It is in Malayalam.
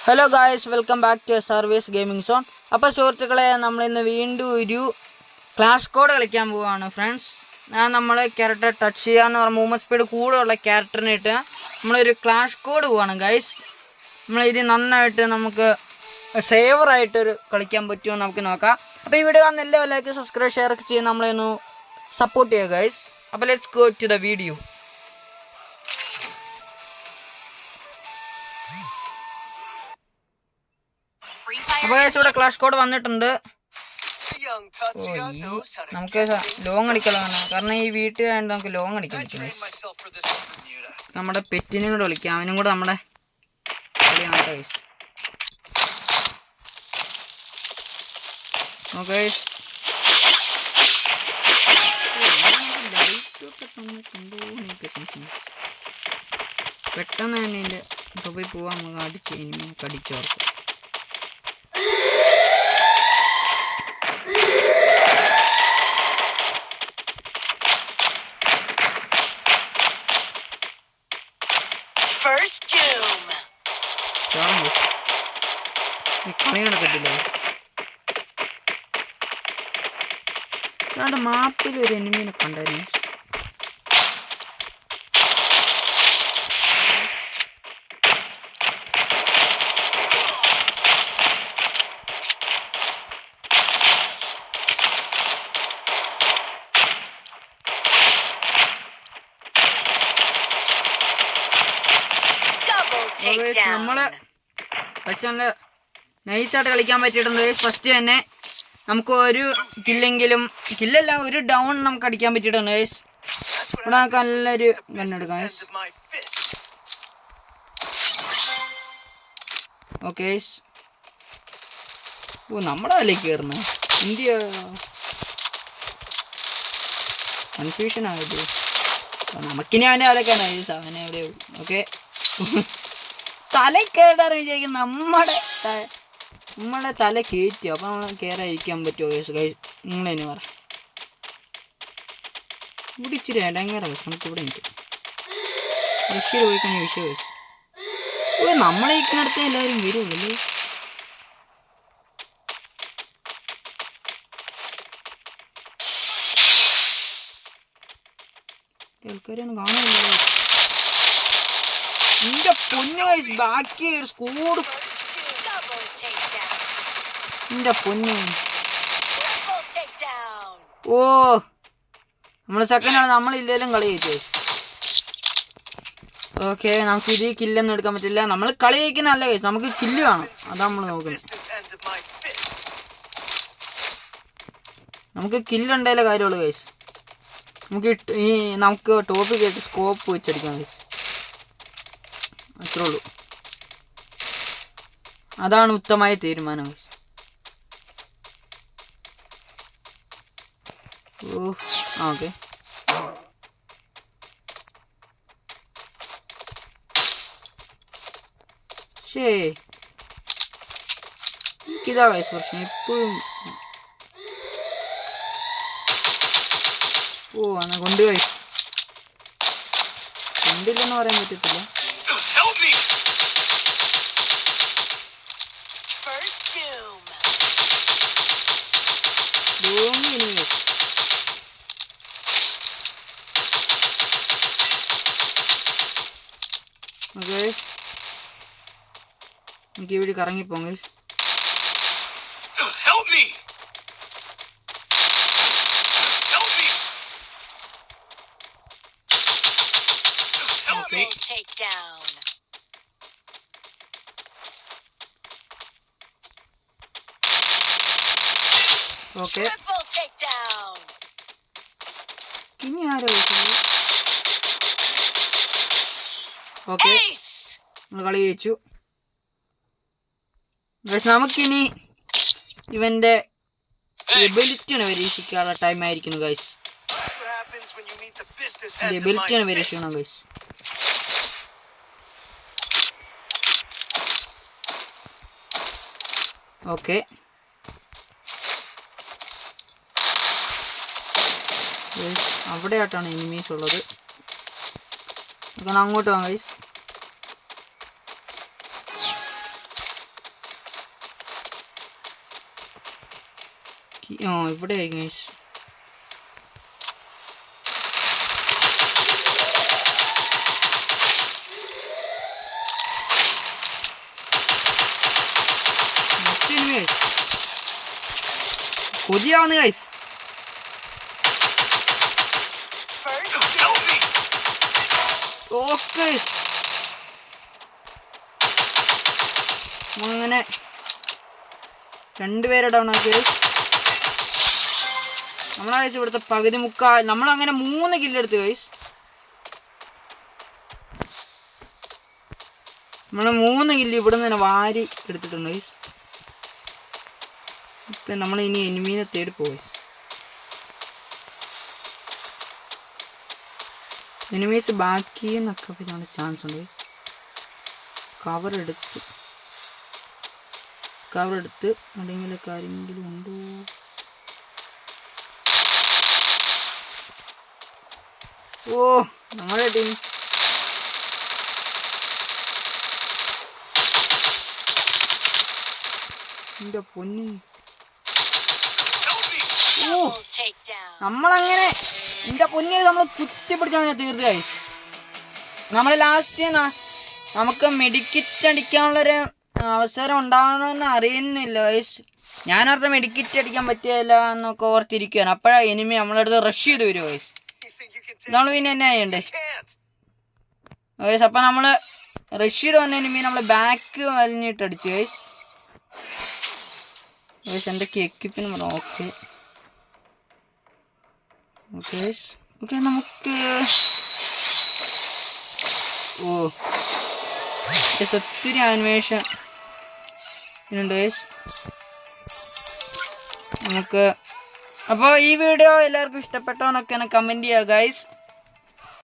Hello guys, welcome back to service gaming zone. അപ്പോൾ സുഹൃത്തുക്കളെ, നമ്മളിന്ന് വീണ്ടും ഒരു ക്ലാഷ് കോഡ് കളിക്കാൻ പോവുകയാണ് ഫ്രണ്ട്സ്. നമ്മൾ ക്യാരക്ടർ ടച്ച് ചെയ്യാന്ന് പറഞ്ഞാൽ മൂവ്മെൻറ്റ് സ്പീഡ് കൂടുതലുള്ള ക്യാരക്ടറിനെ ഇട്ട് നമ്മളൊരു ക്ലാഷ് കോഡ് പോവാണ് ഗൈസ്. നമ്മളിത് നന്നായിട്ട് നമുക്ക് സേവറായിട്ടൊരു കളിക്കാൻ പറ്റുമോ നമുക്ക് നോക്കാം. അപ്പോൾ ഈ വീഡിയോ കാണുന്ന എല്ലാ ലൈക്ക് സബ്സ്ക്രൈബ് ഷെയർ ഒക്കെ ചെയ്ത് നമ്മളൊന്ന് സപ്പോർട്ട് ചെയ്യുക ഗൈസ്. അപ്പോൾ let's go to the video. അപ്പോൾ ഇവിടെ ക്ലാഷ് കോഡ് വന്നിട്ടുണ്ട്. നമുക്ക് ലോങ് അടിക്കണം, കാരണം ഈ വീട്ടിൽ വേണ്ട നമുക്ക് ലോങ് അടിക്കാൻ പറ്റും. നമ്മുടെ പെറ്റിനും കൂടെ വിളിക്കാം, അവനും കൂടെ നമ്മുടെ പെട്ടെന്ന് തന്നെ എൻ്റെ പോയി പോവാൻ നമുക്ക് അടിച്ച് ഇനി കടിച്ചോർക്കും. കളി നടക്കത്തില്ലേ? ഞങ്ങളുടെ മാപ്പിൽ ഒരു എനിമീനെ കണ്ടായിരുന്നു. നമ്മള് പക്ഷെ നൈസായിട്ട് കളിക്കാൻ പറ്റിയിട്ടുണ്ട്. ഫസ്റ്റ് തന്നെ നമുക്ക് ഒരു കില്ലല്ല ഒരു ഡൗൺ നമുക്ക് അടിക്കാൻ പറ്റിയിട്ടുണ്ട്. ഇവിടെ നമുക്ക് നല്ലൊരു ഗണ്ണെടുക്കാം. ഓക്കെ, നമ്മുടെ അതിലേക്ക് കയറുന്ന ഇന്ത്യ കൺഫ്യൂഷൻ ആയത്. നമുക്കിനി അവൻ്റെ അതിലേക്കാണ് അവനെ എവിടെ. ഓക്കെ, തല കയറാറ് വിചാരിക്കും നമ്മുടെ തല കയറ്റി. അപ്പം നമ്മൾ കയറാതിരിക്കാൻ പറ്റുമോ കേസ്? നിങ്ങൾ തന്നെ പറ. ഇവിടെ ഇച്ചിരി ഇടങ്ങേറ കേസ്. നമുക്കിവിടെ എനിക്ക് റഷ്യയിൽ പോയി കഴിഞ്ഞ വിഷയം കേസ്. നമ്മളെ ഇരിക്കുന്നിടത്ത് എല്ലാവരും വരുള്ളൂ. ആൾക്കാരൊന്നും കാണുന്നില്ല. എന്റെ പൊന്നു ബാക്കി സ്കൂഡ്, എന്റെ പൊന്നു. ഓ, നമ്മള് സെക്കൻഡാണ്, നമ്മളില്ലേലും കളി ജയിച്ചു. ഓക്കെ, നമുക്ക് ഇത് കില്ലൊന്നും എടുക്കാൻ പറ്റില്ല. നമ്മൾ കളി ജയിക്കുന്ന നല്ല കേസ്, നമുക്ക് കില്ല് വേണം. അതാ നമ്മൾ നോക്കുന്നത്. നമുക്ക് കില്ലുണ്ടായാലേ കാര്യമുള്ളൂ കേസ്. നമുക്ക് ടോപ്പ് കേട്ട് സ്കോപ്പ് വെച്ചടിക്കാം കേസ്. അത്രേ ഉള്ളൂ. അതാണ് ഉത്തമമായ തീരുമാനം. ഓക്കെ, എനിക്കിതാ വയസ്സ് പ്രശ്നം എപ്പോഴും. എന്നാ കൊണ്ടുപോയി കൊണ്ടില്ലെന്ന് പറയാൻ പറ്റത്തില്ല. എനിക്ക് ഇവിടെ കറങ്ങിപ്പോ ഗൈസ്. ഓക്കെ, ഇനി ആരോ. ഓക്കെ, നമ്മൾ കളി ജയിച്ചു. നമുക്കിനി ഇവന്റെ എബിലിറ്റിയാണ് പരീക്ഷിക്കാനുള്ള ടൈം ആയിരിക്കുന്നു ഗൈസ്. എബിലിറ്റിയാണ് പരീക്ഷിക്കണം ഗൈസ്. ഓക്കെ, അവിടെ ആയിട്ടാണ് എനിമീസ് ഉള്ളത്. അങ്ങോട്ട് പോകാം ഗൈസ്. ഇവിടെ ആയിരിക്കും ഗൈസ്. കൊതിയാണ് ഗൈസ്. ഓക്കെ അങ്ങനെ 2 പേരെ ഡൗൺ ആക്കി ഗൈസ്. നമ്മളെ ഗൈസ് ഇവിടുത്തെ പകുതി മുക്കാൽ നമ്മളങ്ങനെ 3 കില്ലെടുത്ത് ഗൈസ്. നമ്മൾ 3 കില്ല് ഇവിടെ നിന്ന് തന്നെ വാരി എടുത്തിട്ടുണ്ട് ഗൈസ്. ഇപ്പം നമ്മൾ ഇനി എനിമീനെ തേടി പോകും. എനിമീസ് ബാക്കി എന്നൊക്കെ പറയാനുള്ള ചാൻസ് ഉണ്ട്. കവർ എടുത്ത് എവിടെയെങ്കിലൊക്കെ ആരെങ്കിലും ഉണ്ടോ? ഓ നമ്മുടെ ടീം എന്റെ പൊന്നി. നമ്മളങ്ങനെ എന്റെ പൊന്നി നമ്മൾ കുത്തിപ്പിടിച്ച് അങ്ങനെ തീർച്ചയായി. നമ്മൾ ലാസ്റ്റ് നമുക്ക് മെഡിക്കിറ്റ് അടിക്കാനുള്ളൊരു അവസരം ഉണ്ടാവണമെന്ന് അറിയുന്നില്ല ഗൈസ്. ഞാനോർത്ത മെഡിക്കിറ്റ് അടിക്കാൻ പറ്റിയല്ല എന്നൊക്കെ ഓർത്തിരിക്കുകയാണ്. അപ്പോഴാണ് എനിമി നമ്മളടുത്ത് റഷ് ചെയ്ത് വരുമോ ഗൈസ്. നമ്മൾ പിന്നെ എന്നാ ചെയ്യണ്ടേ ഗൈസ്? അപ്പം നമ്മൾ റഷ് ചെയ്ത് വന്ന എനിമി നമ്മൾ ബാക്ക് വലിഞ്ഞിട്ട് അടിച്ചു ഗൈസ്. ഗൈസ് എന്തൊക്കെ എക്യുപ്പിന് പറഞ്ഞു. ഓക്കെ നമുക്ക് ഒത്തിരി ആനിമേഷൻ ഉണ്ട് ഗൈസ് നമുക്ക്. അപ്പോൾ ഈ വീഡിയോ എല്ലാവർക്കും ഇഷ്ടപ്പെട്ടോ എന്നൊക്കെ കമൻറ്റ് ചെയ്യുക ഗൈസ്.